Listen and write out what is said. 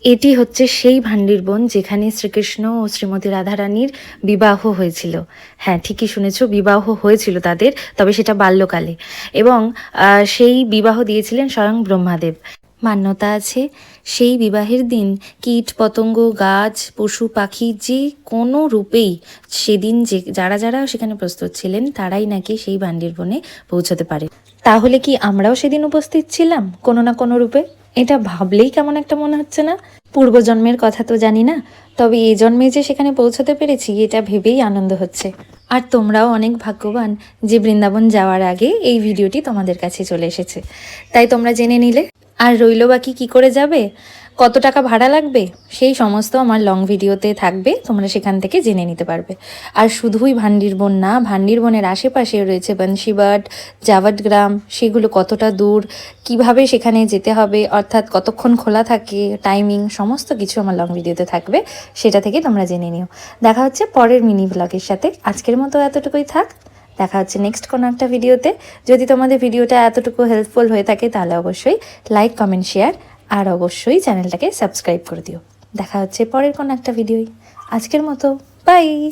এটি হচ্ছে সেই ভান্ডির বন যেখানে শ্রীকৃষ্ণ ও শ্রীমতী রাধারানীর বিবাহ হয়েছিল। হ্যাঁ, ঠিকই শুনেছো, বিবাহ হয়েছিল তাদের, তবে সেটা বাল্যকালে। এবং সেই বিবাহ দিয়েছিলেন স্বয়ং ব্রহ্মাদেব। মান্যতা আছে সেই বিবাহের দিন কীট পতঙ্গ গাছ পশু পাখি যে কোনো রূপেই সেদিন যে যারা যারা সেখানে প্রস্তুত ছিলেন তারাই নাকি সেই ভান্ডির বনে পৌঁছতে পারে। তাহলে কি আমরাও সেদিন উপস্থিত ছিলাম কোনো না কোনো রূপে? এটা ভাবলেই কেমন একটা মনে হচ্ছে না? পূর্বজন্মের কথা তো জানি না, তবে এই জন্মে যে সেখানে পৌঁছতে পেরেছি এটা ভেবেই আনন্দ হচ্ছে। আর তোমরাও অনেক ভাগ্যবান যে বৃন্দাবন যাওয়ার আগে এই ভিডিওটি তোমাদের কাছে চলে এসেছে, তাই তোমরা জেনে নিলে। আর রইল বাকি কি করে যাবে, কত টাকা ভাড়া লাগবে, সেই সমস্ত আমার লং ভিডিওতে থাকবে, তোমরা সেখান থেকে জেনে নিতে পারবে। আর শুধুই ভান্ডির বন না, ভান্ডির বনের আশেপাশে রয়েছে বনশিবাট, জাভট গ্রাম, সেগুলো কতটা দূর, কিভাবে সেখানে যেতে হবে, অর্থাৎ কতক্ষণ খোলা থাকে, টাইমিং, সমস্ত কিছু আমার লং ভিডিওতে থাকবে, সেটা থেকে তোমরা জেনে নিও। দেখা হচ্ছে পরের মিনি ব্লগের সাথে। আজকের মতো এতটুকুই থাক, দেখা হচ্ছে নেক্সট কোনো একটা ভিডিওতে। যদি তোমাদের ভিডিওটা এতটুকু হেল্পফুল হয়ে থাকে তাহলে অবশ্যই লাইক কমেন্ট শেয়ার আর অবশ্যই চ্যানেলটাকে সাবস্ক্রাইব করে দিও। দেখা হচ্ছে পরের কোনো একটা ভিডিওয়। আজকের মতো বাই।